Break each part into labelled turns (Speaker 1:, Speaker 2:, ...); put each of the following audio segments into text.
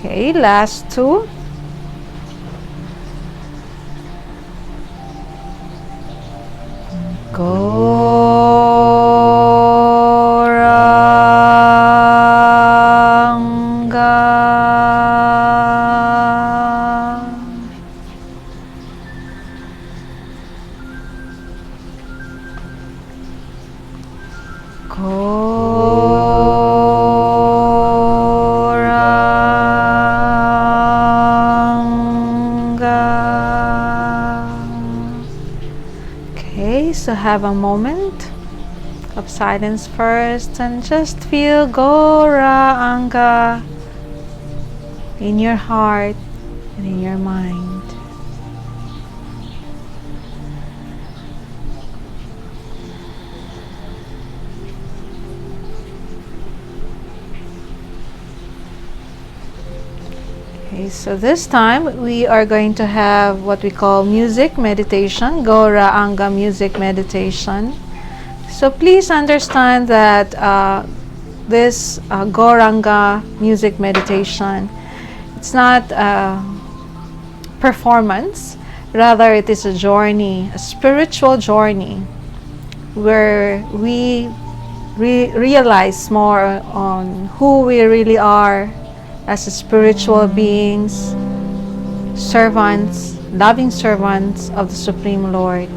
Speaker 1: Okay, last two. Okay, so have a moment of silence first and just feel Gauranga in your heart and in your mind. Okay, so this time we are going to have what we call music meditation, Gauranga music meditation. So please understand that this Gauranga music meditation, it's not a performance, rather it is a journey, a spiritual journey where we realize more on who we really are as spiritual beings, servants, loving servants of the Supreme Lord.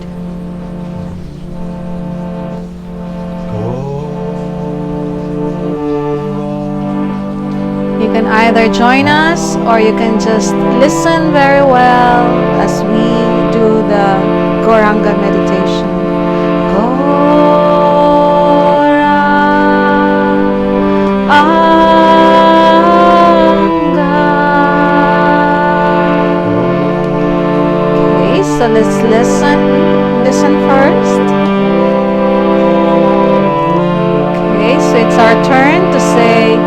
Speaker 1: You can either join us or you can just listen very well as we do the Gauranga meditation. Okay, so let's listen first. Okay, so it's our turn to say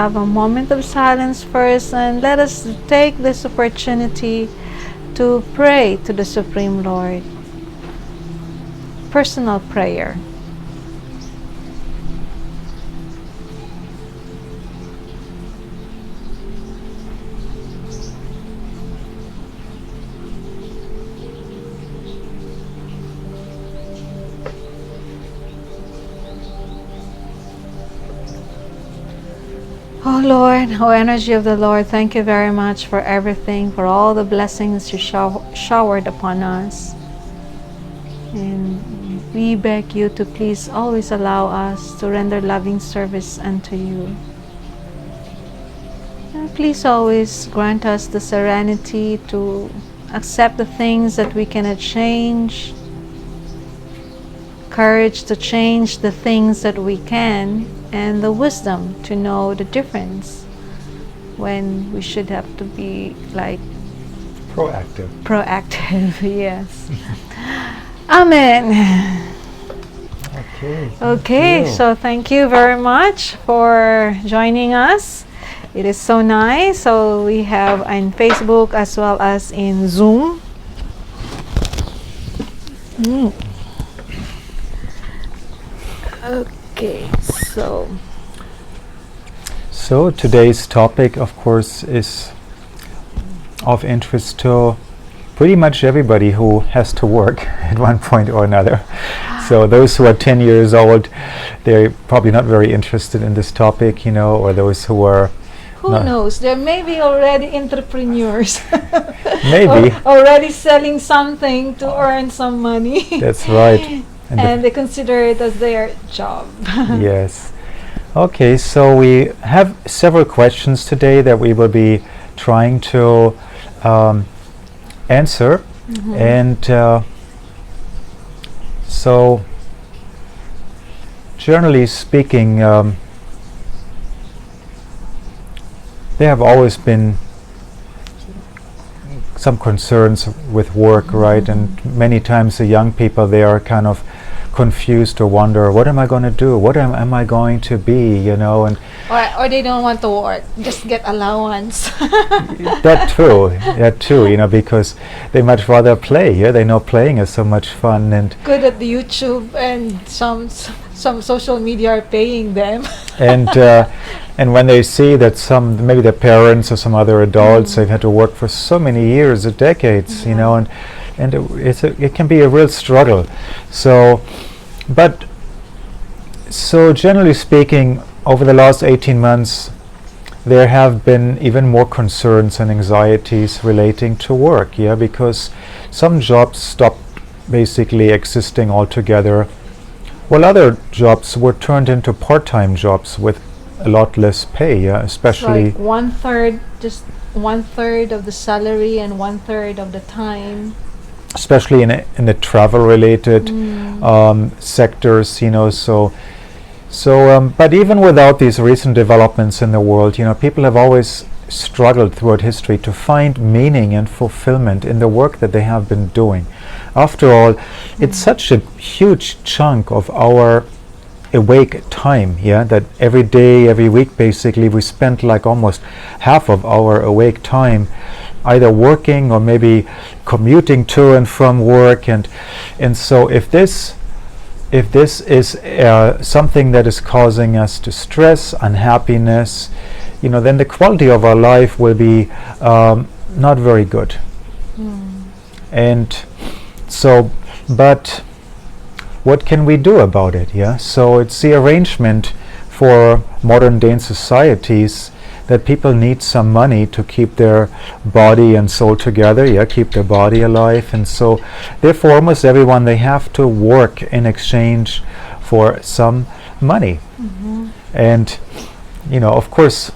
Speaker 1: have a moment of silence first, and let us take this opportunity to pray to the Supreme Lord. Personal prayer. Oh Lord, oh energy of the Lord, thank you very much for everything, for all the blessings you showered upon us. And we beg you to please always allow us to render loving service unto you. And please always grant us the serenity to accept the things that we cannot change, courage to change the things that we can, and the wisdom to know the difference when we should have to be like
Speaker 2: proactive.
Speaker 1: Yes. Amen. Okay, so thank you very much for joining us. It is so nice. So we have on Facebook as well as in Zoom. Okay, so
Speaker 2: today's topic, of course, is of interest to pretty much everybody who has to work at one point or another. So those who are 10 years old, they're probably not very interested in this topic, or those who are
Speaker 1: who knows? There may be already entrepreneurs.
Speaker 2: Maybe.
Speaker 1: Already selling something to earn some money.
Speaker 2: That's right.
Speaker 1: And they consider it as their job.
Speaker 2: Yes. Okay, so we have several questions today that we will be trying to answer. And so, generally speaking, there have always been some concerns with work, right? And many times the young people, they are kind of confused or wonder, what am I going to do? What am I going to be? And
Speaker 1: or they don't want to work, just get allowance.
Speaker 2: that too, because they much rather play. Yeah, they know playing is so much fun and
Speaker 1: good at the YouTube, and some social media are paying them.
Speaker 2: And when they see that maybe their parents or some other adults, they've had to work for so many years or decades, and it can be a real struggle. So generally speaking, over the last 18 months, there have been even more concerns and anxieties relating to work, because some jobs stopped basically existing altogether, while other jobs were turned into part-time jobs with a lot less pay, especially
Speaker 1: like just one third of the salary and 1/3 of the time.
Speaker 2: Especially in the travel-related sectors, but even without these recent developments in the world, people have always struggled throughout history to find meaning and fulfillment in the work that they have been doing. After all, it's such a huge chunk of our awake time, that every day, every week, basically, we spend like almost half of our awake time either working or maybe commuting to and from work, and so if this is something that is causing us distress, unhappiness, then the quality of our life will be not very good. And so, but what can we do about it? So it's the arrangement for modern day societies that people need some money to keep their body and soul together, keep their body alive, and so therefore almost everyone, they have to work in exchange for some money. And of course,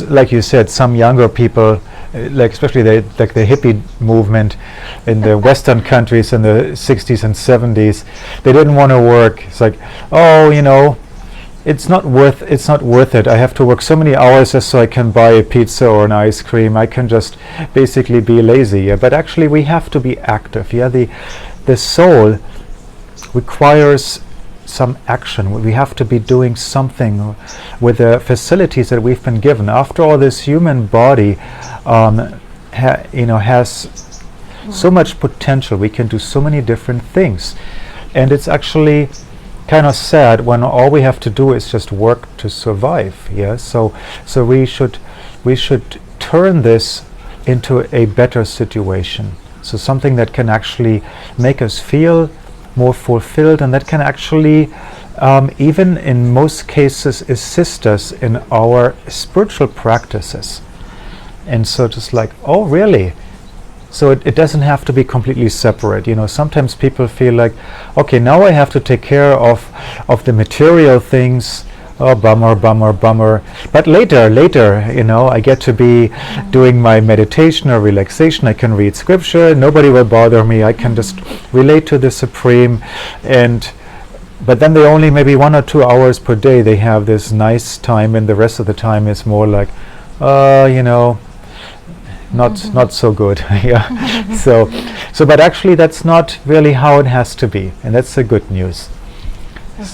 Speaker 2: like you said, some younger people, like especially the hippie movement in the Western countries in the 60s and 70s, they didn't want to work. It's like, it's not worth it. I have to work so many hours just so I can buy a pizza or an ice cream. I can just basically be lazy. But actually, we have to be active. The soul requires some action. We have to be doing something with the facilities that we've been given. After all, this human body, has so much potential. We can do so many different things, and it's actually kind of sad when all we have to do is just work to survive. Yeah. So we should turn this into a better situation. So something that can actually make us feel more fulfilled, and that can actually, even in most cases, assist us in our spiritual practices. And so just like, oh, really? So it doesn't have to be completely separate. Sometimes people feel like, okay, now I have to take care of the material things. Oh, bummer. But later, I get to be doing my meditation or relaxation. I can read scripture. Nobody will bother me. I can just relate to the Supreme. But then they only maybe 1 or 2 hours per day they have this nice time, and the rest of the time is more like, not so good. Yeah. So but actually that's not really how it has to be, and that's the good news.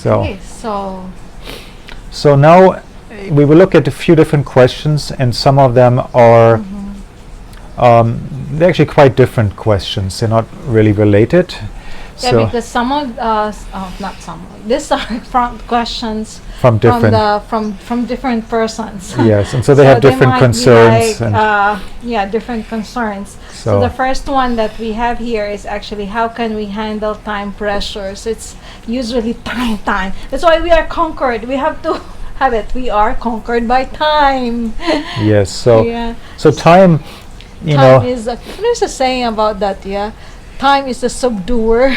Speaker 1: Okay,
Speaker 2: So now we will look at a few different questions, and some of them are they're actually quite different questions. They're not really related.
Speaker 1: Yeah, because some of not some. These are from questions
Speaker 2: from different
Speaker 1: from different persons.
Speaker 2: Yes, and so they have different concerns.
Speaker 1: Different concerns. So the first one that we have here is actually, how can we handle time pressures? It's usually time. That's why we are conquered. We have to have it. We are conquered by time.
Speaker 2: Yes. So time.
Speaker 1: Time is there's a saying about that. Yeah. Time is the subduer.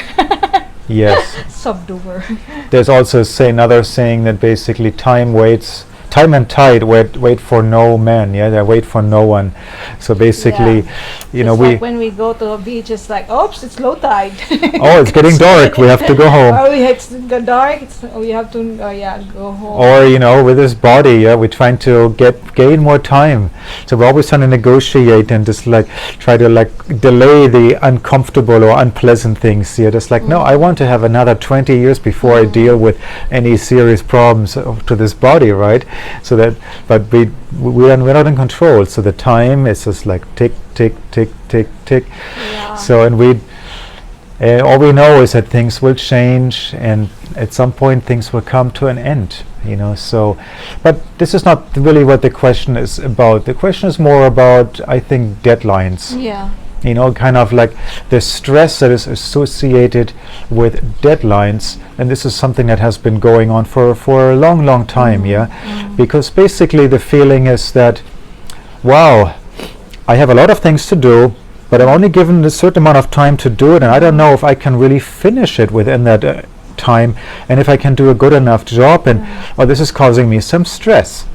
Speaker 2: Yes.
Speaker 1: Subduer.
Speaker 2: There's also another saying that basically time and tide wait for no man. Yeah, they wait for no one. So basically,
Speaker 1: like when we go to a beach, it's like, oops, it's low tide.
Speaker 2: Oh, it's getting dark. We have to go home.
Speaker 1: Oh, it's dark. We have to go home.
Speaker 2: Or with this body, we're trying to gain more time. So we're always trying to negotiate and just try to delay the uncomfortable or unpleasant things. Yeah, just no, I want to have another 20 years before I deal with any serious problems to this body, right? So that, but we're not in control. So the time is just tick.
Speaker 1: Yeah.
Speaker 2: So all we know is that things will change, and at some point things will come to an end. So, but this is not really what the question is about. The question is more about, I think, deadlines.
Speaker 1: Yeah.
Speaker 2: Kind of like the stress that is associated with deadlines, and this is something that has been going on for a long time. Because basically the feeling is that, wow, I have a lot of things to do, but I'm only given a certain amount of time to do it, and I don't know if I can really finish it within that time, and if I can do a good enough job, and this is causing me some stress,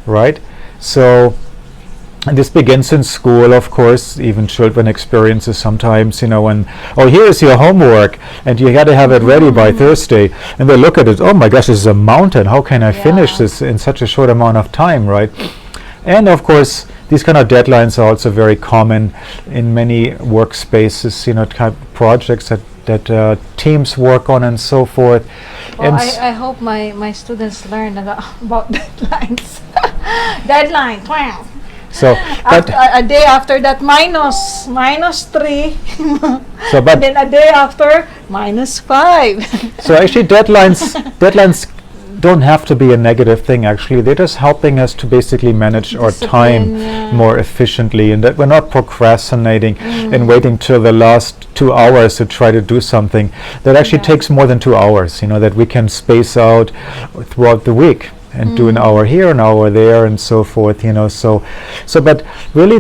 Speaker 2: right? So. And this begins in school, of course. Even children experience this sometimes, when, here's your homework, and you got to have it ready by Thursday. And they look at it, oh my gosh, this is a mountain. How can I finish this in such a short amount of time, right? And of course, these kind of deadlines are also very common in many workspaces, kind of projects that teams work on and so forth.
Speaker 1: Well, I hope my students learn about deadlines. Deadline, 12.
Speaker 2: So, but
Speaker 1: a day after that, minus 3.
Speaker 2: So, but
Speaker 1: and then a day after, -5.
Speaker 2: So actually, deadlines don't have to be a negative thing. Actually, they're just helping us to basically manage our time more efficiently, and that we're not procrastinating and waiting till the last 2 hours to try to do something that actually takes more than 2 hours. That we can space out throughout the week. And do an hour here, an hour there, and so forth. So but really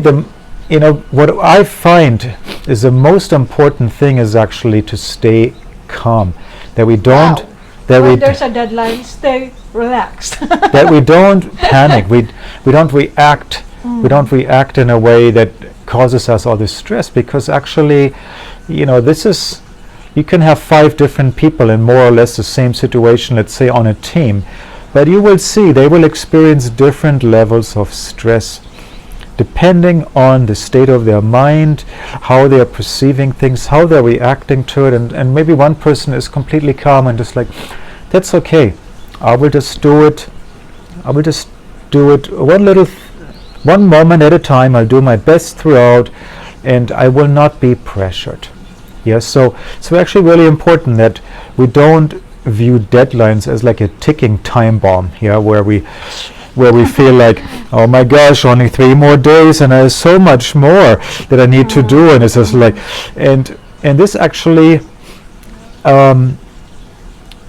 Speaker 2: what I find is the most important thing is actually to stay calm, that we don't.
Speaker 1: Wow. When there's a deadline, stay relaxed.
Speaker 2: That we don't panic. We don't react. We don't react in a way that causes us all this stress, because actually, this is. You can have 5 different people in more or less the same situation, let's say on a team. But you will see they will experience different levels of stress depending on the state of their mind, how they are perceiving things, how they're reacting to it. And maybe one person is completely calm and just that's okay. I will just do it. I will just do it one moment at a time. I'll do my best throughout, and I will not be pressured. Yes, so actually really important that we don't view deadlines as like a ticking time bomb, yeah, where we feel like, oh my gosh, only 3 more days and there's so much more that I need to do, and it's just like, and this actually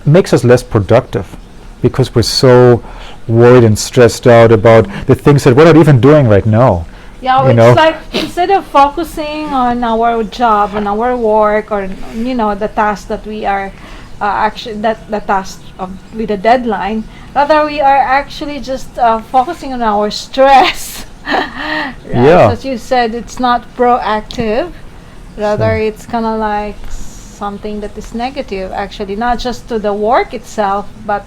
Speaker 2: makes us less productive because we're so worried and stressed out about the things that we're not even doing right now.
Speaker 1: Yeah,
Speaker 2: You
Speaker 1: it's
Speaker 2: know?
Speaker 1: like instead of focusing on our job, on our work, or the task that we are actually the task with the deadline, rather we are actually just focusing on our stress. Right?
Speaker 2: Yeah.
Speaker 1: As you said, it's not proactive. Rather,
Speaker 2: So-
Speaker 1: it's kind of like something that is negative. Actually, not just to the work itself, but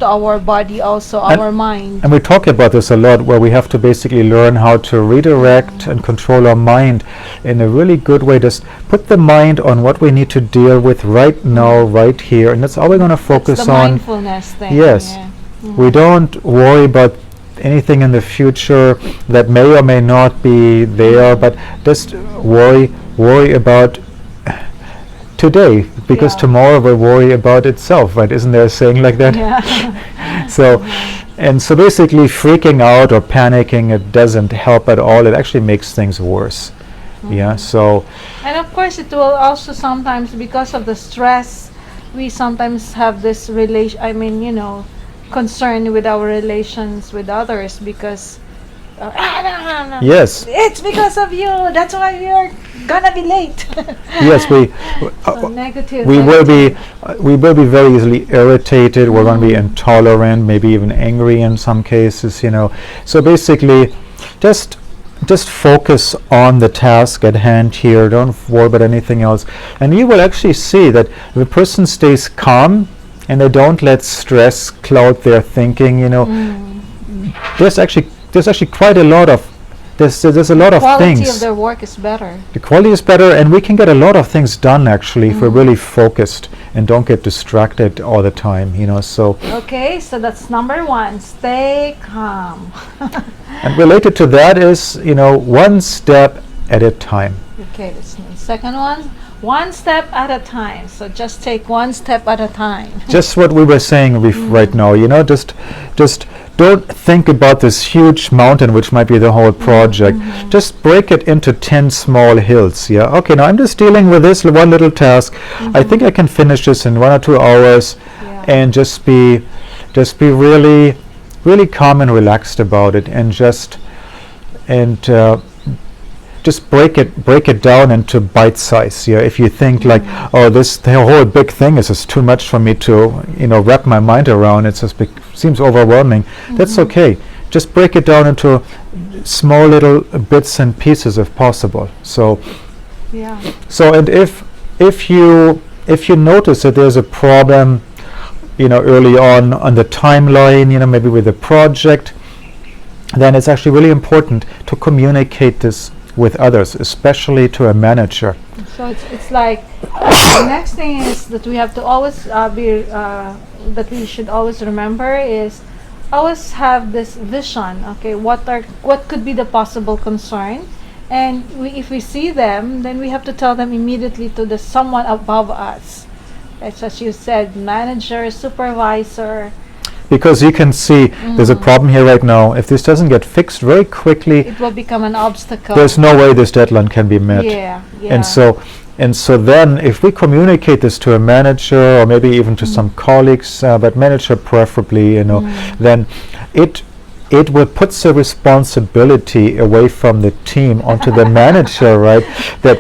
Speaker 1: to our body, also
Speaker 2: And-
Speaker 1: our mind.
Speaker 2: And we talk about this a lot, where we have to basically learn how to redirect and control our mind in a really good way. Just put the mind on what we need to deal with right now, right here, and that's all we're going to focus
Speaker 1: It's the
Speaker 2: on.
Speaker 1: mindfulness thing.
Speaker 2: Yes.
Speaker 1: Yeah.
Speaker 2: We don't worry about anything in the future that may or may not be there, but just worry about today, because
Speaker 1: Yeah.
Speaker 2: tomorrow will worry about itself, right? Isn't there a saying like that?
Speaker 1: Yeah.
Speaker 2: So, and so basically freaking out or panicking, it doesn't help at all. It actually makes things worse. Yeah, so
Speaker 1: And of course, it will also sometimes, because of the stress, we sometimes have this concern with our relations with others, because no.
Speaker 2: yes,
Speaker 1: It's because of you. That's why you're gonna be late.
Speaker 2: yes,
Speaker 1: So negative.
Speaker 2: we will
Speaker 1: negative.
Speaker 2: be very easily irritated. We're going to be intolerant, maybe even angry in some cases. So basically, just focus on the task at hand here. Don't worry about anything else, and you will actually see that if a person stays calm and they don't let stress cloud their thinking, there's actually quite a lot of there's a lot of
Speaker 1: Quality
Speaker 2: things.
Speaker 1: of their work is better.
Speaker 2: The quality is better, and we can get a lot of things done actually if we're really focused and don't get distracted all the time. So
Speaker 1: Okay, so that's number 1. Stay calm.
Speaker 2: and related to that is one step at a time.
Speaker 1: Okay, that's the second one. One step at a time. So just take one step at a time.
Speaker 2: Just what we were saying right now. Just don't think about this huge mountain, which might be the whole project. Just break it into 10 small hills. Yeah. Okay. Now I'm just dealing with this one little task. I think I can finish this in 1 or 2 hours,
Speaker 1: Yeah.
Speaker 2: and just be really, really calm and relaxed about it, and just break it down into bite size. Yeah, if you think like, oh, the whole big thing is just too much for me to wrap my mind around, it just seems overwhelming. That's okay. Just break it down into small little bits and pieces if possible. So
Speaker 1: Yeah.
Speaker 2: and if you notice that there's a problem, early on the timeline, maybe with a project, then it's actually really important to communicate this with others, especially to a manager.
Speaker 1: So it's like the next thing is that we have to always that we should always remember is always have this vision. Okay, what could be the possible concern, and if we see them, then we have to tell them immediately to the someone above us. It's as you said, manager, supervisor.
Speaker 2: Because you can see there's a problem here right now. If this doesn't get fixed very quickly,
Speaker 1: It will become an obstacle.
Speaker 2: there's no way this deadline can be met.
Speaker 1: Yeah.
Speaker 2: And so then if we communicate this to a manager, or maybe even to some colleagues, but manager preferably, then it will put the responsibility away from the team onto the manager, right? That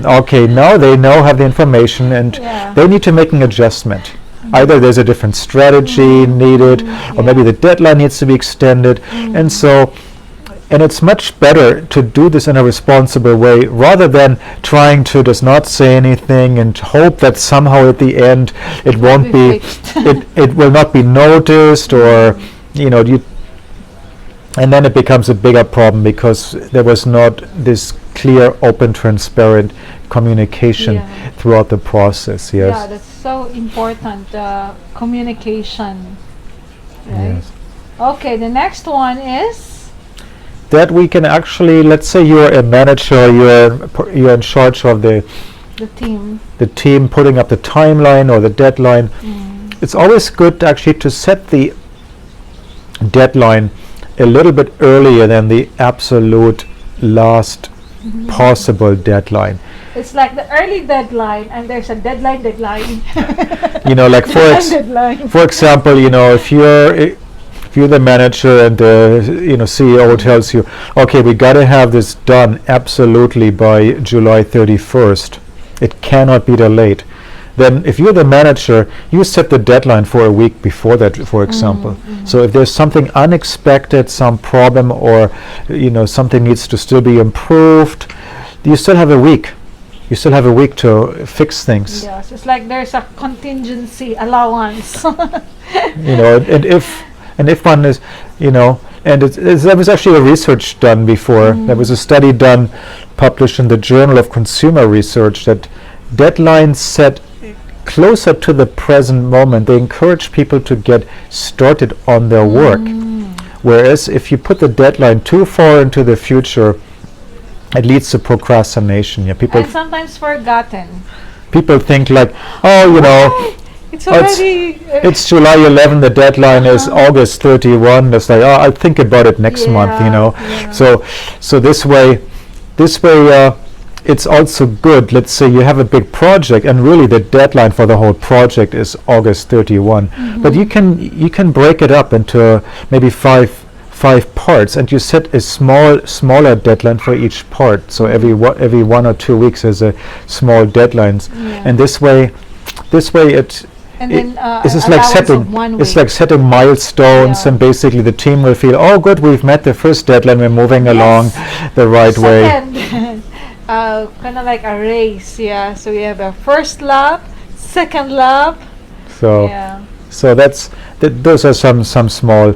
Speaker 2: okay, now they have the information, and
Speaker 1: Yeah.
Speaker 2: they need to make an adjustment. Either there's a different strategy needed, or maybe the deadline needs to be extended, and it's much better to do this in a responsible way rather than trying to just not say anything and hope that somehow at the end it won't be
Speaker 1: fixed.
Speaker 2: it will not be noticed, or and then it becomes a bigger problem because there was not this clear, open, transparent communication
Speaker 1: Yeah.
Speaker 2: throughout the process. Yes.
Speaker 1: Yeah, that's so important. Communication. Right?
Speaker 2: Yes.
Speaker 1: Okay, the next one is
Speaker 2: That we can actually, let's say you're a manager, you're in charge of
Speaker 1: the team.
Speaker 2: the team putting up the timeline or the deadline. It's always good actually to set the deadline a little bit earlier than the absolute last possible deadline.
Speaker 1: It's like the early deadline, and there's a deadline.
Speaker 2: You know, like
Speaker 1: Deadline.
Speaker 2: for example, you know, if you're the manager and the CEO tells you, okay, we got to have this done absolutely by July 31st. It cannot be delayed. Then if you're the manager, you set the deadline for a week before that, for example. So if there's something unexpected, some problem, or something needs to still be improved, you still have a week. You still have a week to fix things.
Speaker 1: Yes, it's like there's a contingency allowance.
Speaker 2: And if one is, there was actually a research done before. There was a study done, published in the Journal of Consumer Research, that deadlines set closer to the present moment, they encourage people to get started on their work. Whereas if you put the deadline too far into the future, it leads to procrastination. Yeah,
Speaker 1: and sometimes forgotten.
Speaker 2: people think like,
Speaker 1: It's already.
Speaker 2: it's July 11, the deadline is August 31. It's like, I'll think about it next month,
Speaker 1: Yeah.
Speaker 2: So this way, it's also good. Let's say you have a big project, and really the deadline for the whole project is August 31. But you can break it up into maybe five parts, and you set a smaller deadline for each part. So every 1 or 2 weeks is a small deadlines, and this way it.
Speaker 1: And then
Speaker 2: This is like
Speaker 1: allowance
Speaker 2: setting.
Speaker 1: of 1
Speaker 2: It's
Speaker 1: week.
Speaker 2: like setting milestones,
Speaker 1: Yeah.
Speaker 2: and basically the team will feel, oh, good, we've met the first deadline. We're moving along the right way.
Speaker 1: Second, kind of like a race, yeah. So we have a first lap, second lap.
Speaker 2: So,
Speaker 1: Yeah.
Speaker 2: so those are some small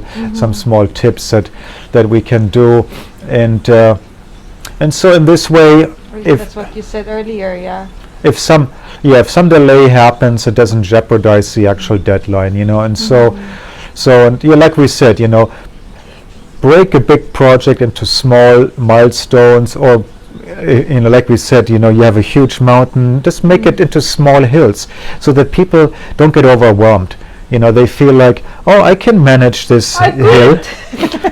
Speaker 2: tips that we can do, and so in this way, if
Speaker 1: That's what you said earlier, yeah.
Speaker 2: if some delay happens, it doesn't jeopardize the actual deadline, and so and like we said, break a big project into small milestones, or like we said, you have a huge mountain, just make it into small hills so that people don't get overwhelmed. They feel like, oh, I can manage this hill,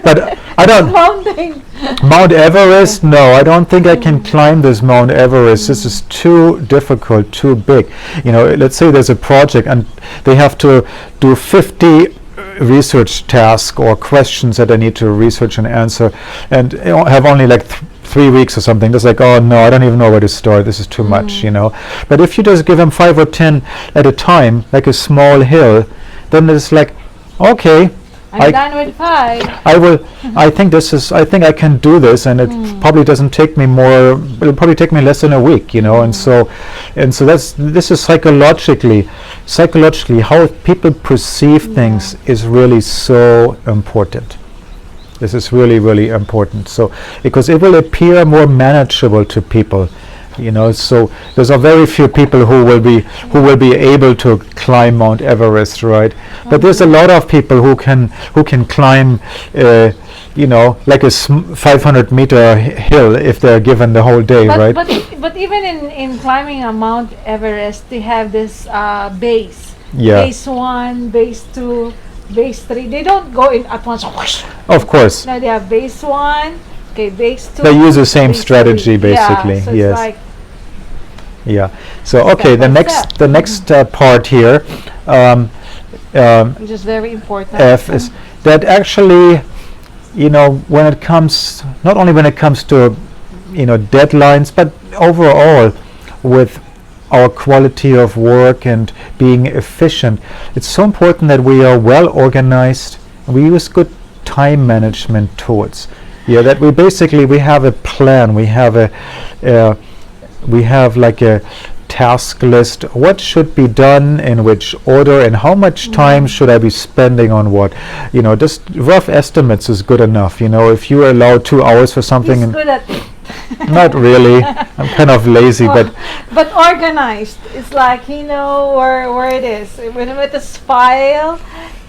Speaker 2: but I don't.
Speaker 1: Mountain.
Speaker 2: Mount Everest? No, I don't think I can climb this Mount Everest. This is too difficult, too big. Let's say there's a project and they have to do 50 research tasks or questions that they need to research and answer, and have only like 3 weeks or something. It's like, oh no, I don't even know where to start. This is too much, But if you just give them 5 or 10 at a time, like a small hill, then it's like, okay,
Speaker 1: I'm done with 5.
Speaker 2: I think I can do this, and it probably doesn't take me more. It'll probably take me less than a week, and so this is psychologically how people perceive things is really so important. This is really, really important. So because it will appear more manageable to people. So there's a very few people who will be able to climb Mount Everest, right? But there's a lot of people who can climb, like a 500-meter hill if they're given the whole day, right?
Speaker 1: But even in climbing a Mount Everest, they have this base.
Speaker 2: Yeah.
Speaker 1: Base 1, base 2, base 3. They don't go in at once. Whoosh.
Speaker 2: Of course.
Speaker 1: No, they have base 1. Okay, base 2.
Speaker 2: They use the same
Speaker 1: base
Speaker 2: strategy,
Speaker 1: 3.
Speaker 2: basically.
Speaker 1: Yeah, so
Speaker 2: Yes.
Speaker 1: it's like
Speaker 2: Yeah. So okay,
Speaker 1: Step
Speaker 2: the
Speaker 1: by
Speaker 2: next
Speaker 1: step.
Speaker 2: the next part here,
Speaker 1: which is very important.
Speaker 2: F is that actually, when it comes, not only when it comes to, deadlines, but overall with our quality of work and being efficient, it's so important that we are well organized. We use good time management tools. Yeah, that we have a plan. We have like a task list. What should be done in which order, and how much time should I be spending on what? Just rough estimates is good enough. If you allow 2 hours for something,
Speaker 1: He's
Speaker 2: and
Speaker 1: good at
Speaker 2: Not really. I'm kind of lazy, but
Speaker 1: But organized. It's like he know where it is. When with this file,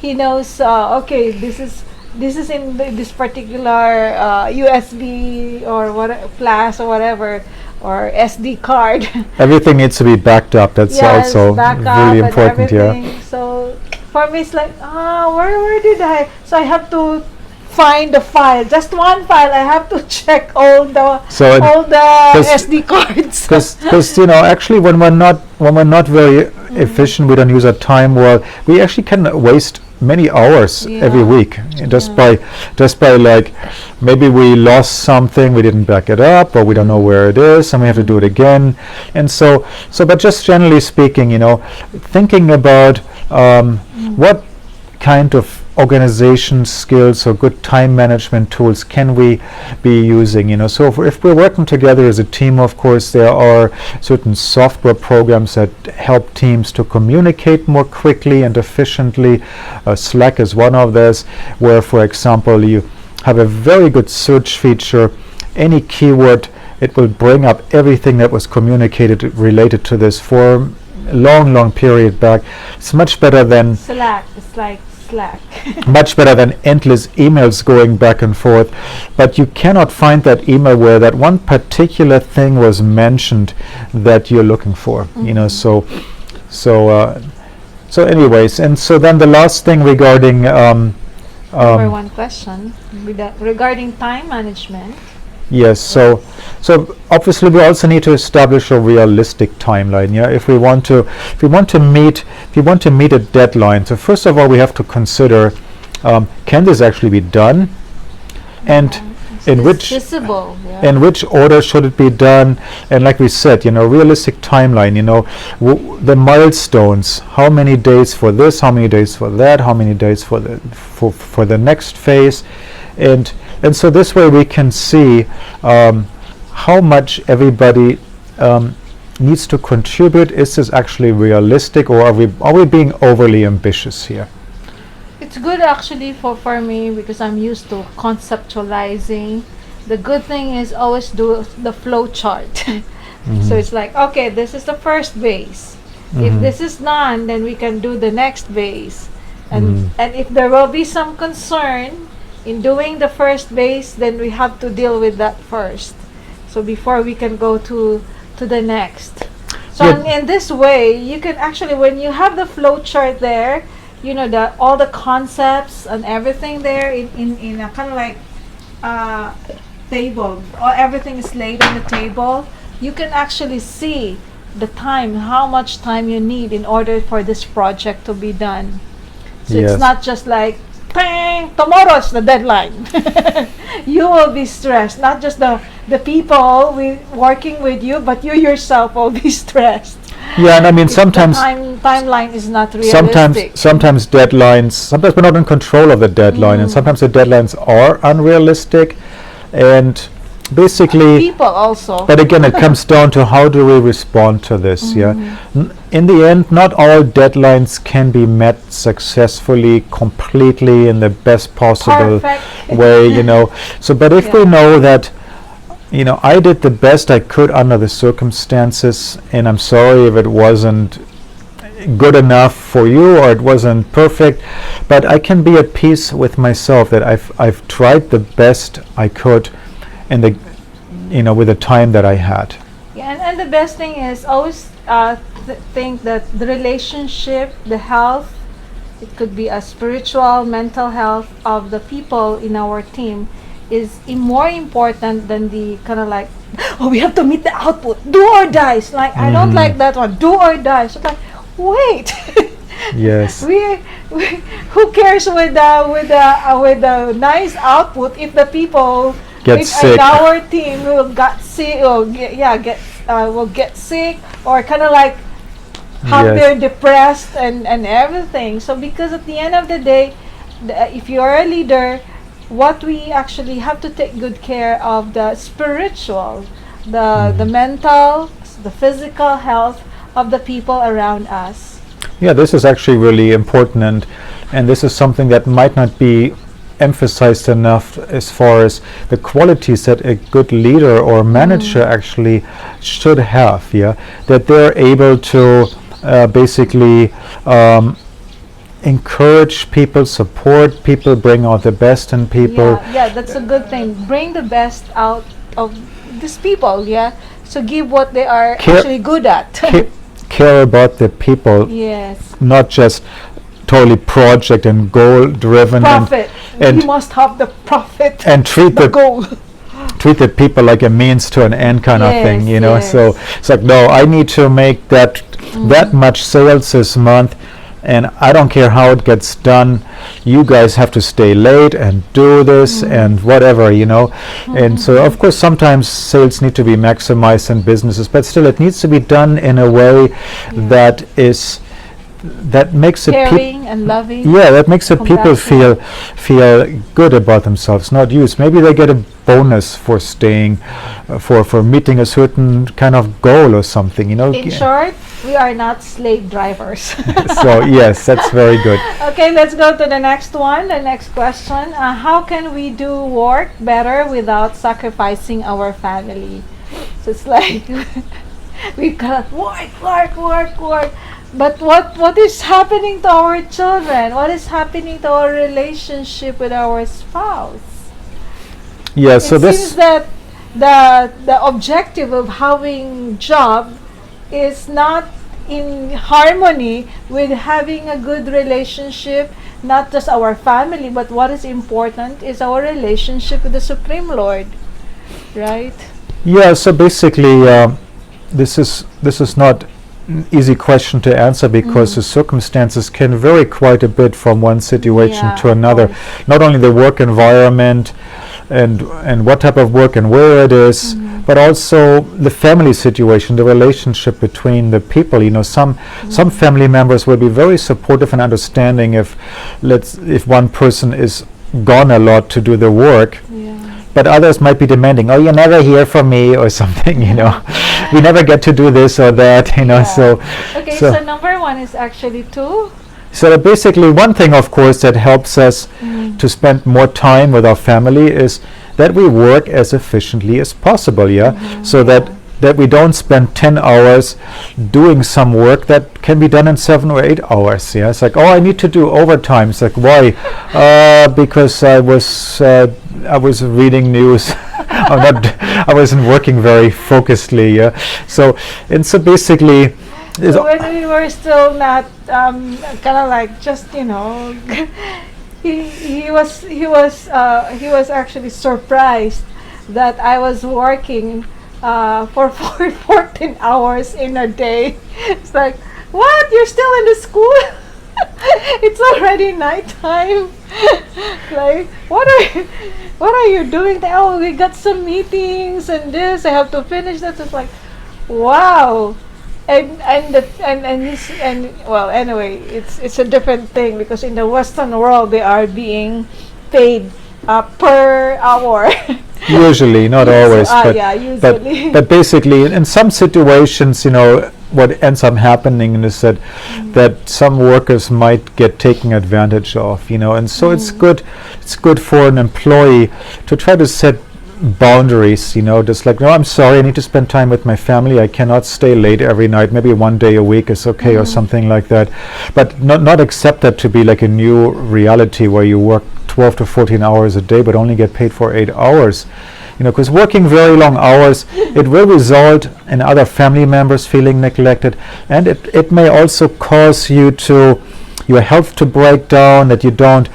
Speaker 1: he knows. Okay, this is in this particular USB or what flash or whatever or SD card.
Speaker 2: everything needs to be backed up. That's
Speaker 1: Yes,
Speaker 2: also
Speaker 1: backup
Speaker 2: really
Speaker 1: and
Speaker 2: important. Yeah.
Speaker 1: everything. So for me, it's like, where did I? So I have to find the file, just one file. I have to check
Speaker 2: So it-
Speaker 1: all the
Speaker 2: 'cause-
Speaker 1: SD cards.
Speaker 2: Because actually when we're not very efficient, we don't use our time well. We actually can waste many hours every
Speaker 1: Yeah.
Speaker 2: week just by like maybe we lost something, we didn't back it up, or we don't know where it is, and we have to do it again. And so but just generally speaking, thinking about what kind of organization skills or good time management tools can we be using, so if we're working together as a team, of course there are certain software programs that help teams to communicate more quickly and efficiently. Slack is one of those, where for example you have a very good search feature. Any keyword, it will bring up everything that was communicated related to this for a long period back. It's much better than
Speaker 1: Slack. It's like Slack.
Speaker 2: much better than endless emails going back and forth. But you cannot find that email where that one particular thing was mentioned that you're looking for. So anyways, and so then the last thing regarding
Speaker 1: Number one question regarding time management.
Speaker 2: yes, so obviously we also need to establish a realistic timeline. Yeah, if we want to meet a deadline. So first of all, we have to consider, can this actually be done, and in which
Speaker 1: Visible. Yeah.
Speaker 2: in which order should it be done? And like we said, realistic timeline. The milestones. How many days for this? How many days for that? How many days for the next phase? And so this way we can see how much everybody needs to contribute. Is this actually realistic, or are we being overly ambitious here?
Speaker 1: It's good actually for me because I'm used to conceptualizing. The good thing is always do the flow chart. So it's like, okay, this is the first base. If this is done, then we can do the next base. And if there will be some concern in doing the first base, then we have to deal with that first. So before we can go to the next. So
Speaker 2: Yeah.
Speaker 1: in this way, you can actually, when you have the flow chart there, all the concepts and everything there in a kind of like table, or everything is laid on the table, you can actually see the time, how much time you need in order for this project to be done. So
Speaker 2: Yes.
Speaker 1: it's not just like, bang, tomorrow's the deadline. You will be stressed, not just the people working with you, but you yourself will be stressed.
Speaker 2: Yeah, and I mean
Speaker 1: If
Speaker 2: sometimes.
Speaker 1: the timeline is not realistic.
Speaker 2: Sometimes deadlines, sometimes we're not in control of the deadline, and sometimes the deadlines are unrealistic, and basically,
Speaker 1: People also.
Speaker 2: but again, it comes down to how do we respond to this. Yeah, in the end, not all deadlines can be met successfully, completely in the best possible
Speaker 1: Perfect.
Speaker 2: way. So but if we
Speaker 1: Yeah.
Speaker 2: know that I did the best I could under the circumstances, and I'm sorry if it wasn't good enough for you or it wasn't perfect, but I can be at peace with myself that I've tried the best I could in the with the time that I had.
Speaker 1: Yeah, and the best thing is always think that the relationship, the health, it could be a spiritual, mental health of the people in our team is more important than the kind of like, oh, we have to meet the output, do or die. It's like, I don't like that one, do or die. So like, wait.
Speaker 2: Yes.
Speaker 1: Who cares with the nice output if the people
Speaker 2: Get sick.
Speaker 1: in our team will get sick or will get sick or kind of like have
Speaker 2: Yes.
Speaker 1: they're depressed and everything. So because at the end of the day, if you are a leader, what we actually have to take good care of the spiritual, the mental, the physical health of the people around us.
Speaker 2: Yeah, this is actually really important, and this is something that might not be emphasized enough as far as the qualities that a good leader or manager actually should have. Yeah, that they're able to basically encourage people, support people, bring out the best in people.
Speaker 1: Yeah, that's a good thing. Bring the best out of these people, yeah. So give what they are
Speaker 2: Care-
Speaker 1: actually good at.
Speaker 2: Care about the people,
Speaker 1: Yes.
Speaker 2: not just totally project and goal driven,
Speaker 1: Profit.
Speaker 2: and-
Speaker 1: We must have the profit.
Speaker 2: and treat
Speaker 1: the
Speaker 2: the
Speaker 1: goal.
Speaker 2: treat the people like a means to an end kind of thing, you know.
Speaker 1: Yes,
Speaker 2: So it's like, no, I need to make that much sales this month, and I don't care how it gets done. You guys have to stay late and do this and whatever, you know. And so, of course, sometimes sales need to be maximized in businesses, but still, it needs to be done in a way that makes the people.
Speaker 1: Caring and loving.
Speaker 2: Yeah, that makes the people
Speaker 1: Compassion.
Speaker 2: feel good about themselves, not used. Maybe they get a bonus for staying, for meeting a certain kind of goal or something, you know.
Speaker 1: In short, we are not slave drivers.
Speaker 2: So yes, that's very good.
Speaker 1: Okay, let's go to the next one. The next question. How can we do work better without sacrificing our family? So it's like we got work. But what is happening to our children? What is happening to our relationship with our spouse?
Speaker 2: Yeah, so
Speaker 1: It
Speaker 2: this
Speaker 1: seems that the objective of having job is not in harmony with having a good relationship, not just our family, but what is important is our relationship with the Supreme Lord, right?
Speaker 2: yeah, so basically this is not an easy question to answer because the circumstances can vary quite a bit from one situation
Speaker 1: Yeah,
Speaker 2: to
Speaker 1: of
Speaker 2: another.
Speaker 1: course.
Speaker 2: Not only the work environment and what type of work and where it is, but also the family situation, the relationship between the people. You know, some family members will be very supportive and understanding if one person is gone a lot to do the work,
Speaker 1: Yeah.
Speaker 2: but others might be demanding, oh, you never hear from me or something, you know. We never get to do this or that, you know.
Speaker 1: Yeah.
Speaker 2: So
Speaker 1: Okay,
Speaker 2: so-
Speaker 1: so number one is actually to
Speaker 2: so basically, one thing, of course, that helps us to spend more time with our family is that we work as efficiently as possible, yeah? So that we don't spend 10 hours doing some work that can be done in 7 or 8 hours, yeah? It's like, oh, I need to do overtime. It's like, why? Because I was reading news. I wasn't working very focusedly, yeah? So basically,
Speaker 1: so when we were still not kind of like just he was actually surprised that I was working for 14 hours in a day. It's like, what? You're still in the school? It's already nighttime. Like, what are you doing? Oh, we got some meetings and this. I have to finish that. It's like, wow. And well, anyway, it's a different thing because in the Western world they are being paid per hour.
Speaker 2: usually, not always, but
Speaker 1: yeah, usually.
Speaker 2: but basically, in some situations, you know, what ends up happening is that some workers might get taken advantage of, you know, and so it's good for an employee to try to set boundaries, you know, just like, no, I'm sorry, I need to spend time with my family, I cannot stay late every night, maybe one day a week is okay or something like that, but not accept that to be like a new reality where you work 12 to 14 hours a day but only get paid for 8 hours, you know, because working very long hours, it will result in other family members feeling neglected, and it may also cause your health to break down, that you don't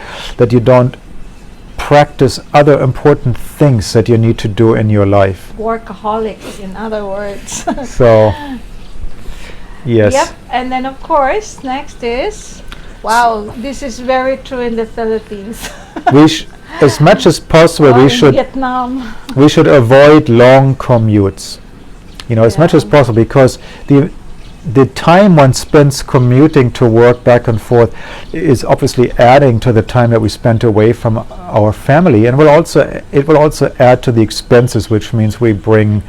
Speaker 2: practice other important things that you need to do in your life.
Speaker 1: Workaholics, in other words.
Speaker 2: So, yes.
Speaker 1: Yep. And then of course, next is, wow, this is very true in the Philippines.
Speaker 2: As much as possible,
Speaker 1: Or
Speaker 2: we
Speaker 1: in
Speaker 2: should
Speaker 1: Vietnam.
Speaker 2: avoid long commutes. You know, as much as possible, because the time one spends commuting to work back and forth is obviously adding to the time that we spend away from our family, and it will also add to the expenses, which means we bring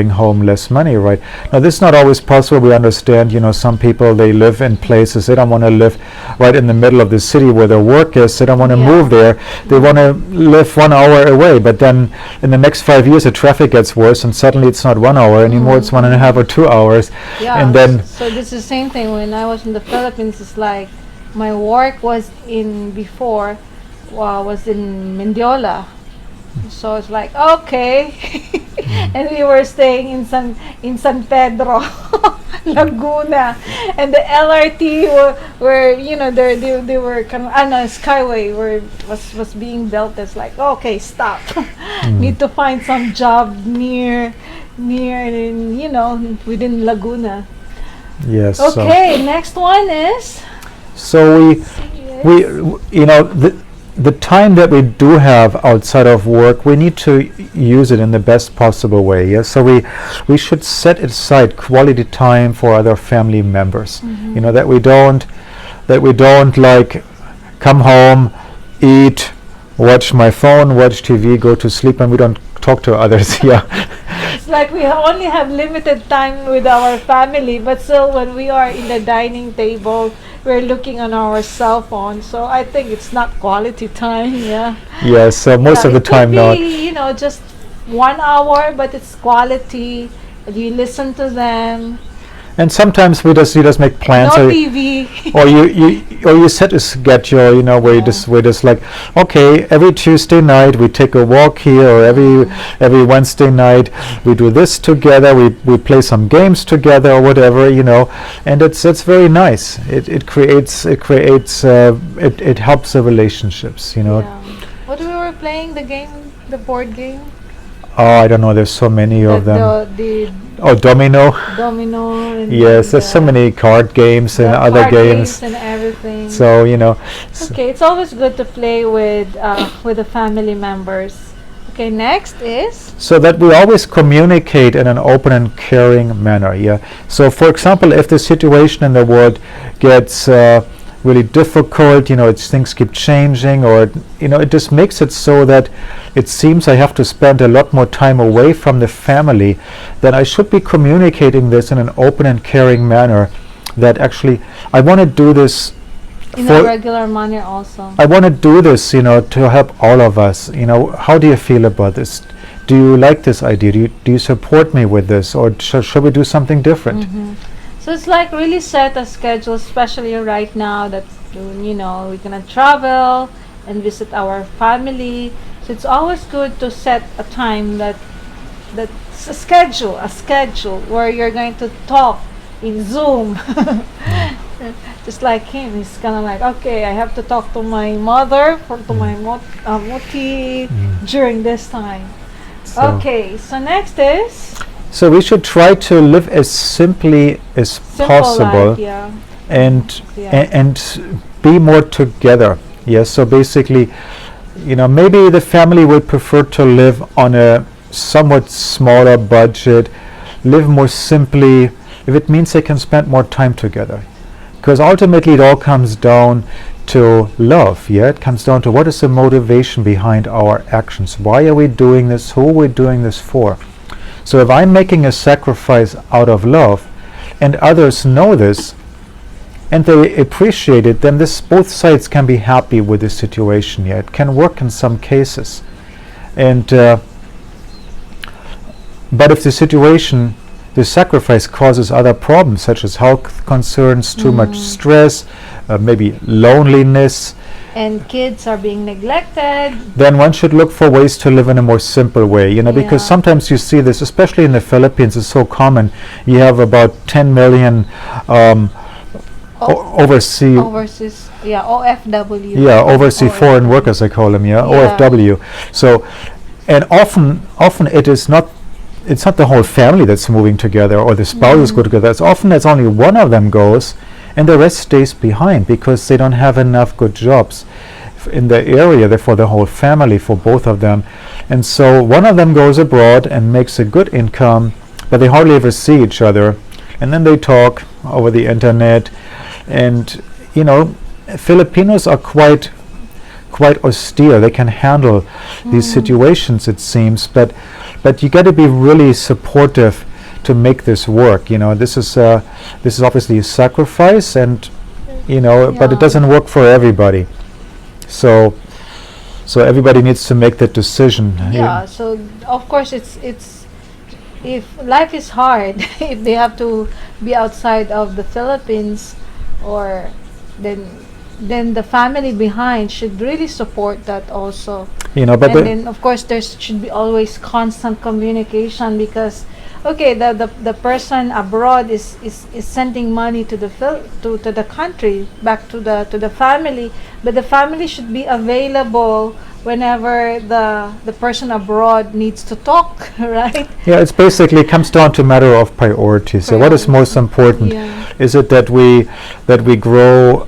Speaker 2: home less money, right? Now, this is not always possible. We understand, some people, they live in places, they don't want to live right in the middle of the city where their work is. They don't want to move there. They want to live 1 hour away, but then in the next 5 years the traffic gets worse, and suddenly it's not 1 hour anymore, it's 1.5 or 2 hours. And then
Speaker 1: so this is the same thing when I was in the Philippines. It's like my work was was in Mendiola, so it's like okay. And we were staying in San Pedro, Laguna, and the LRT were they were kind of Skyway was being built. It's like okay, stop. Need to find some job near within Laguna.
Speaker 2: yes.
Speaker 1: Okay, next one is
Speaker 2: So we the time that we do have outside of work, we need to use it in the best possible way. Yes, so we should set aside quality time for other family members. That we don't like come home, eat, watch my phone, watch TV, go to sleep, and we don't talk to others. Yeah.
Speaker 1: it's like we only have limited time with our family, but still when we are in the dining table, we're looking on our cell phone. So I think it's not quality time. Yeah.
Speaker 2: Yes. So most of the time,
Speaker 1: not.
Speaker 2: not.
Speaker 1: Just 1 hour, but it's quality. You listen to them.
Speaker 2: And sometimes you just make plans.
Speaker 1: No TV.
Speaker 2: or you set a schedule, where we're just like, okay, every Tuesday night we take a walk here, or every Wednesday night we do this together. We play some games together, or whatever, and it's very nice. It helps the relationships,
Speaker 1: Yeah. What we were playing, the board game.
Speaker 2: Oh, I don't know. There's so many of them. Domino.
Speaker 1: Domino. And
Speaker 2: yes, there's so many card games and other games
Speaker 1: and everything.
Speaker 2: So
Speaker 1: Okay, it's always good to play with the family members. Okay, next is
Speaker 2: so that we always communicate in an open and caring manner. Yeah. So, for example, if the situation in the world gets really difficult, things keep changing, or it just makes it so that it seems I have to spend a lot more time away from the family, then I should be communicating this in an open and caring manner, that actually I want to do this
Speaker 1: in a regular manner also.
Speaker 2: I want to do this, to help all of us. How do you feel about this? Do you like this idea? Do you support me with this, or should we do something different?
Speaker 1: So it's like really set a schedule, especially right now that we're gonna travel and visit our family. So it's always good to set a time that's a schedule where you're going to talk in Zoom. Just like him, he's kind of like, okay, I have to talk to my mother to my moti during this time. Okay, so next is.
Speaker 2: So we should try to live as simply as possible,
Speaker 1: life, yeah.
Speaker 2: and be more together. Yes. So basically, maybe the family would prefer to live on a somewhat smaller budget, live more simply, if it means they can spend more time together. Because ultimately it all comes down to love. Yeah. It comes down to what is the motivation behind our actions. Why are we doing this? Who are we doing this for? So if I'm making a sacrifice out of love, and others know this, and they appreciate it, then both sides can be happy with the situation. Yeah, it can work in some cases. And but if the sacrifice causes other problems, such as health concerns, too much stress, maybe loneliness,
Speaker 1: and kids are being neglected,
Speaker 2: then one should look for ways to live in a more simple way, because sometimes you see this, especially in the Philippines, it's so common. You have about 10 million overseas OFW. Yeah, overseas foreign workers, I call them, OFW. So, and often it's not the whole family that's moving together, or the spouses go together. It's only one of them goes, and the rest stays behind because they don't have enough good jobs in the area. Therefore, the whole family, for both of them, and so one of them goes abroad and makes a good income, but they hardly ever see each other, and then they talk over the internet. And Filipinos are quite quite austere. They can handle these situations, it seems, but you got to be really supportive to make this work. You know, this is obviously a sacrifice, and but it
Speaker 1: Yeah.
Speaker 2: doesn't work for everybody. So everybody needs to make that decision.
Speaker 1: Yeah, so of course it's if life is hard, if they have to be outside of the Philippines, or then the family behind should really support that also.
Speaker 2: But
Speaker 1: And then of course there should be always constant communication, because okay, the person abroad is sending money to the to the country, back to the family, but the family should be available whenever the person abroad needs to talk, right?
Speaker 2: yeah, it's basically comes down to a matter of priorities. So what is most important?
Speaker 1: Yeah.
Speaker 2: Is it that we grow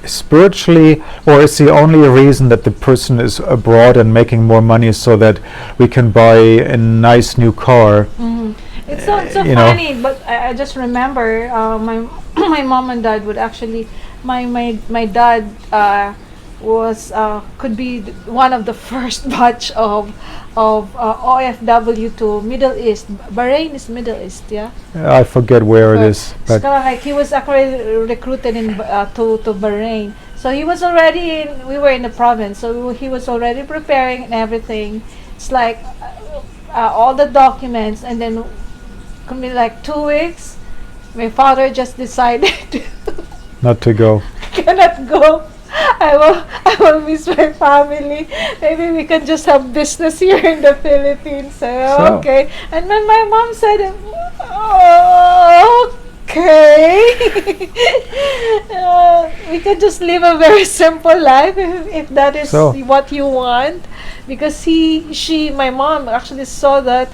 Speaker 2: spiritually, or is the only reason that the person is abroad and making more money so that we can buy a nice new car?
Speaker 1: It's so funny, but I just remember my my mom and dad would actually my dad was could be one of the first batch of OFW to Middle East. Bahrain is Middle East, yeah.
Speaker 2: I forget where it
Speaker 1: But
Speaker 2: is,
Speaker 1: it's
Speaker 2: but
Speaker 1: kind of like he was actually recruited in to Bahrain. So he was already in. We were in the province, so he was already preparing and everything. It's like all the documents, and then could be like 2 weeks. My father just decided
Speaker 2: not to go.
Speaker 1: cannot go. I will miss my family. Maybe we can just have business here in the Philippines. So, okay. And then my mom said, oh, okay. We can just live a very simple life if that is
Speaker 2: So.
Speaker 1: what you want. Because my mom actually saw that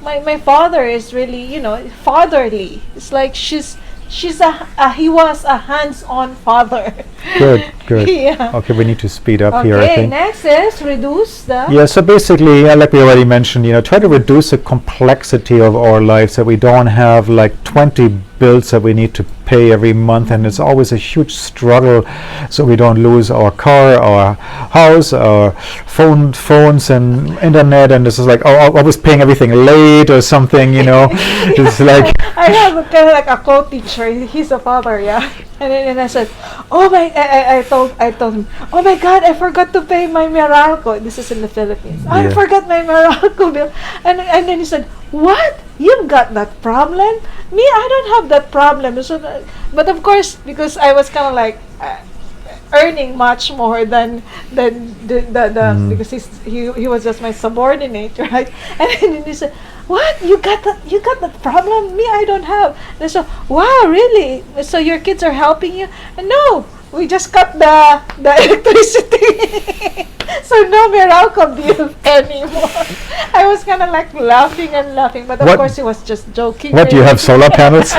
Speaker 1: my father is really, fatherly. It's like he was a hands-on father.
Speaker 2: Good.
Speaker 1: Yeah.
Speaker 2: Okay, we need to speed up here, I
Speaker 1: Okay,
Speaker 2: think.
Speaker 1: next is reduce the.
Speaker 2: Yeah, so basically, like we already mentioned, try to reduce the complexity of our lives, that we don't have like 20 bills that we need to pay every month, and it's always a huge struggle, so we don't lose our car, our house, our phones and internet, and this is like, I was paying everything late or something, It's like,
Speaker 1: I have a kind of like a co-teacher. He's a father, yeah. And I said, oh my, I told him, oh my God, I forgot to pay my Meralco. This is in the Philippines. I
Speaker 2: Yeah.
Speaker 1: forgot my Meralco bill. And then he said, what? You've got that problem? Me, I don't have that problem. So, but of course, because I was kind of like earning much more than the because he was just my subordinate, right? And then he said, what, you got that problem? Me, I don't have. And I said, wow, really? So your kids are helping you? And no, we just cut the electricity. So no Meralco bill anymore. I was kind of like laughing, but of
Speaker 2: What-
Speaker 1: course he was just joking.
Speaker 2: what, do you have solar panels?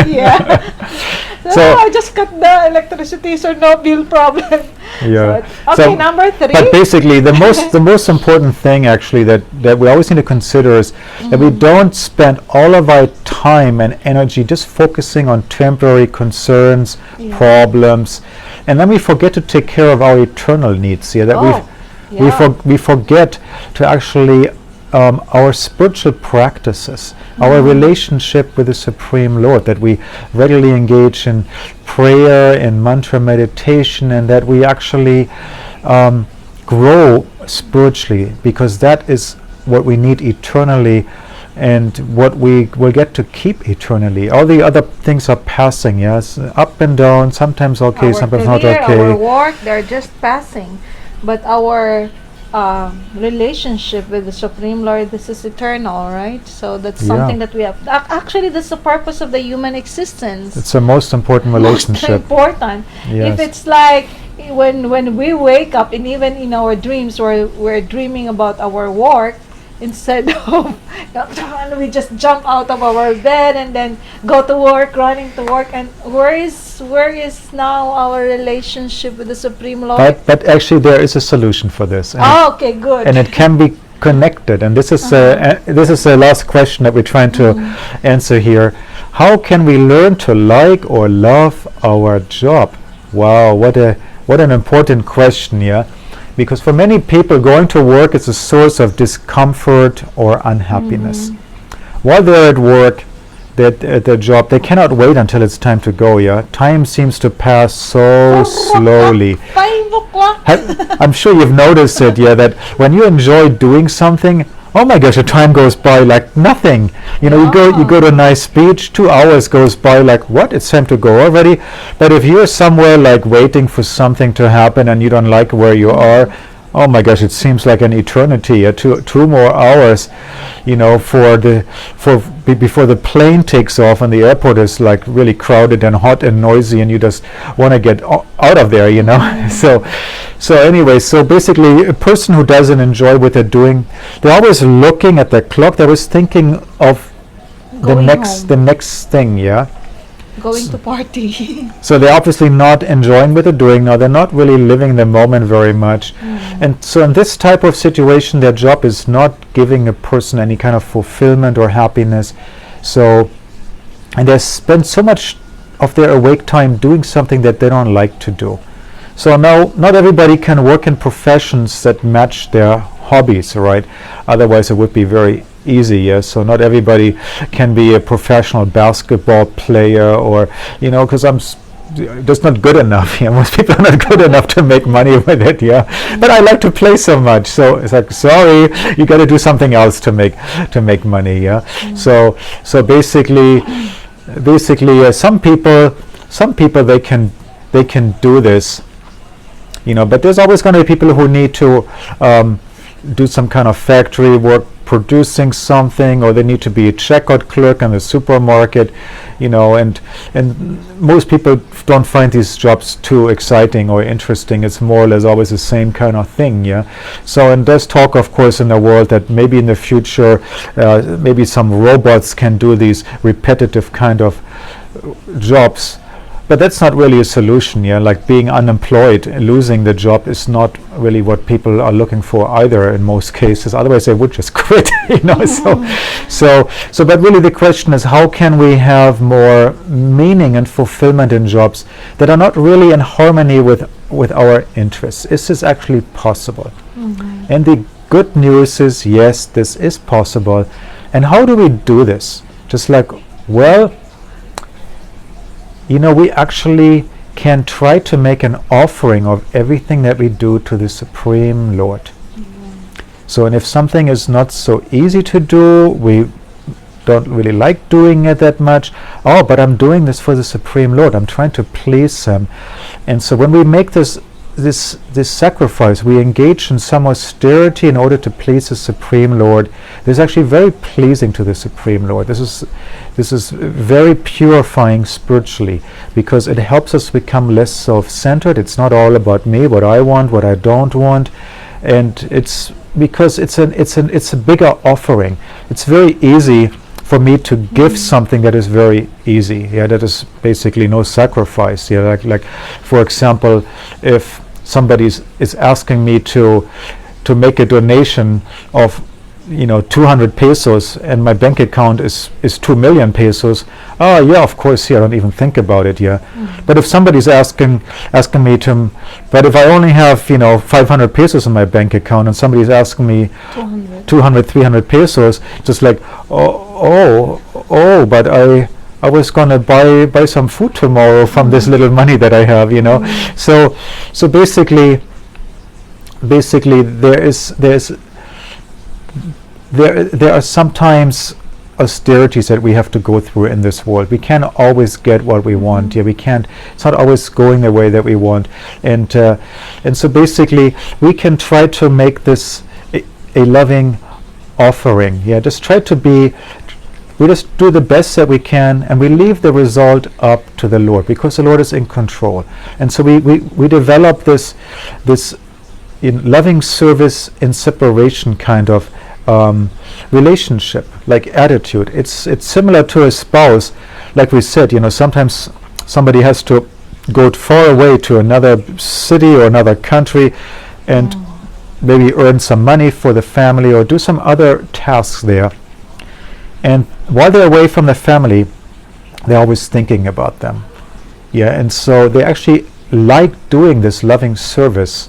Speaker 1: Yeah.
Speaker 2: So-
Speaker 1: I just cut the electricity, so no bill problem.
Speaker 2: Yeah.
Speaker 1: So, okay,
Speaker 2: So-
Speaker 1: number 3.
Speaker 2: But basically, the most important thing actually that we always need to consider is that we don't spend all of our time and energy just focusing on temporary concerns, problems, and then we forget to take care of our eternal needs. Yeah, that we forget to actually our spiritual practices, our relationship with the Supreme Lord, that we regularly engage in prayer and mantra meditation, and that we actually grow spiritually, because that is what we need eternally and what we will get to keep eternally. All the other things are passing, yes, up and down, sometimes okay,
Speaker 1: Our
Speaker 2: sometimes
Speaker 1: career,
Speaker 2: not okay.
Speaker 1: our work, they're just passing. But our relationship with the Supreme Lord, this is eternal, right? So that's
Speaker 2: Yeah.
Speaker 1: something that we have. Actually, that's the purpose of the human existence.
Speaker 2: It's the most important
Speaker 1: Most
Speaker 2: relationship.
Speaker 1: important.
Speaker 2: Yes.
Speaker 1: If it's like when we wake up, and even in our dreams, we're dreaming about our work, instead of we just jump out of our bed and then go to work, running to work, and where is now our relationship with the Supreme Lord?
Speaker 2: But actually there is a solution for this, and,
Speaker 1: Okay, good.
Speaker 2: and it can be connected, and this is the last question that we're trying to answer here. How can we learn to like or love our job? Wow, what an important question, yeah. Because for many people, going to work is a source of discomfort or unhappiness. While they're at work, they're at their job, they cannot wait until it's time to go, yeah? Time seems to pass so slowly.
Speaker 1: 5 o'clock.
Speaker 2: I'm sure you've noticed it, yeah, that when you enjoy doing something, oh my gosh, the time goes by like nothing. You know, you go to a nice beach, 2 hours goes by like, what? It's time to go already? But if you're somewhere like waiting for something to happen and you don't like where you are, oh my gosh, it seems like an eternity. 2 more hours, you know, before the plane takes off and the airport is like really crowded and hot and noisy, and you just want to get out of there, you know. So anyway, so basically, a person who doesn't enjoy what they're doing, they're always looking at the clock. They're always thinking of the
Speaker 1: Going
Speaker 2: next thing, yeah.
Speaker 1: Going to party.
Speaker 2: So they're obviously not enjoying what they're doing now. They're not really living the moment very much. And so in this type of situation, their job is not giving a person any kind of fulfillment or happiness. So, and they spend so much of their awake time doing something that they don't like to do. So now, not everybody can work in professions that match their hobbies, right? Otherwise, it would be very easy, yes. So not everybody can be a professional basketball player, or, you know, because that's not good enough. Yeah, most people are not good enough to make money with it. Yeah, but I like to play so much, so it's like, sorry, you got to do something else to make money. Yeah, so basically, some people they can do this, you know, but there's always going to be people who need to do some kind of factory work, producing something, or they need to be a checkout clerk in the supermarket, you know, and most people don't find these jobs too exciting or interesting. It's more or less always the same kind of thing, yeah. So, and there's talk, of course, in the world that maybe in the future, maybe some robots can do these repetitive kind of jobs. But that's not really a solution, yeah. Like being unemployed, losing the job is not really what people are looking for either in most cases. Otherwise, they would just quit, you know. So, but really, the question is, how can we have more meaning and fulfillment in jobs that are not really in harmony with our interests? Is this actually possible? And the good news is, yes, this is possible. And how do we do this? Just like, well, you know, we actually can try to make an offering of everything that we do to the Supreme Lord. So, and if something is not so easy to do, we don't really like doing it that much. Oh, but I'm doing this for the Supreme Lord. I'm trying to please Him. And so when we make this sacrifice, we engage in some austerity in order to please the Supreme Lord. This is actually very pleasing to the Supreme Lord. This is very purifying spiritually, because it helps us become less self-centered. It's not all about me, what I want, what I don't want, and it's because it's a bigger offering. It's very easy for me to give something that is very easy. Yeah, that is basically no sacrifice. Yeah, like for example, if somebody is asking me to make a donation of, you know, 200 pesos, and my bank account is 2 million pesos. Oh yeah, of course, yeah, I don't even think about it. Yeah, but if somebody's asking me to, but if I only have, you know, 500 pesos in my bank account, and somebody's asking me 200, 300 pesos, just like, oh, but I was gonna buy some food tomorrow from this little money that I have, you know. So basically there are sometimes austerities that we have to go through in this world. We can't always get what we want. Yeah, we can't. It's not always going the way that we want. And so basically, we can try to make this a loving offering. Yeah, just try to be. We just do the best that we can, and we leave the result up to the Lord, because the Lord is in control. And so we develop this in loving service in separation kind of relationship, like attitude. It's similar to a spouse. Like we said, you know, sometimes somebody has to go far away to another city or another country and maybe earn some money for the family or do some other tasks there. And while they're away from the family, they're always thinking about them. Yeah, and so they actually like doing this loving service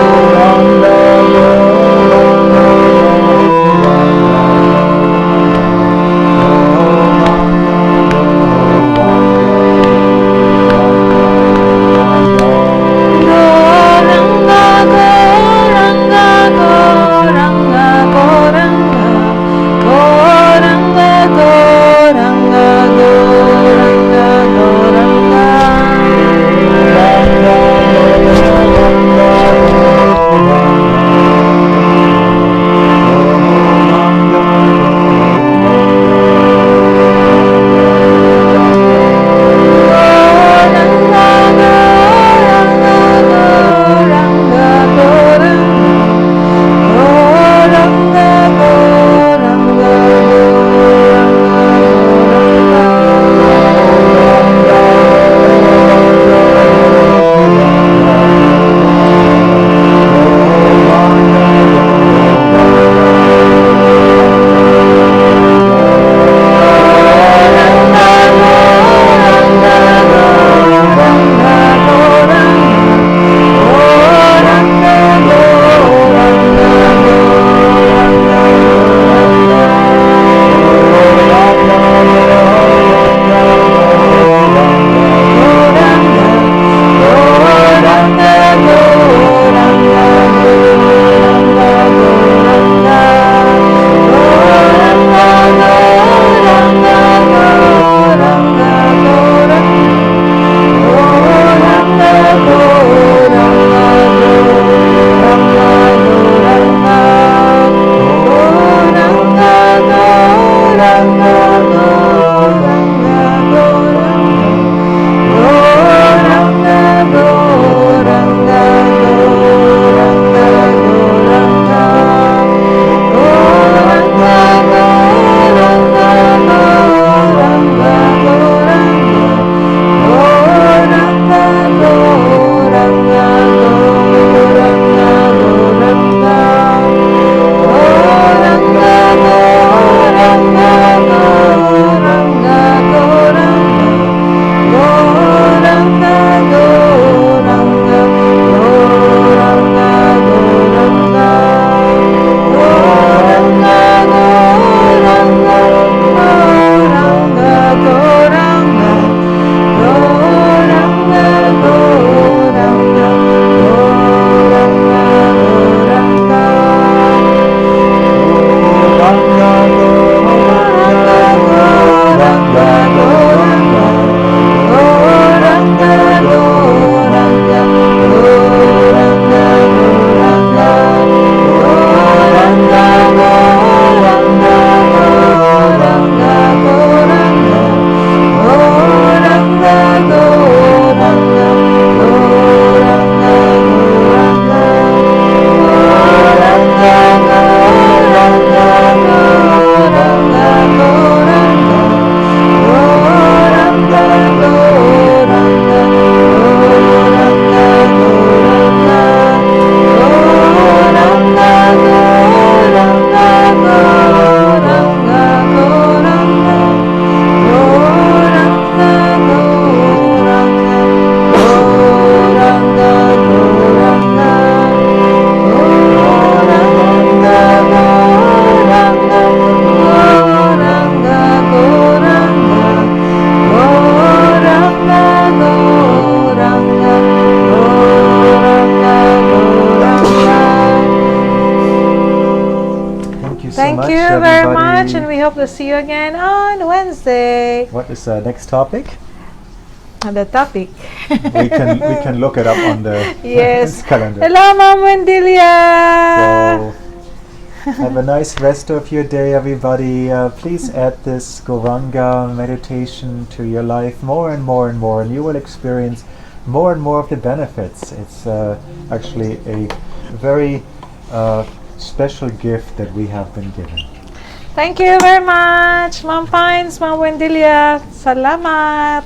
Speaker 1: you very
Speaker 2: everybody.
Speaker 1: much, and we hope to see you again on Wednesday.
Speaker 2: What is the next topic?
Speaker 1: On the topic.
Speaker 2: we can look it up on the
Speaker 1: Yes.
Speaker 2: calendar.
Speaker 1: Hello, Mom Wendilia.
Speaker 2: So have a nice rest of your day, everybody. Please add this Goranga meditation to your life more and more and more, and you will experience more and more of the benefits. It's actually a very special gift that we have been given.
Speaker 1: Thank you very much, Mom Pines, Mom Wendilia. Salamat.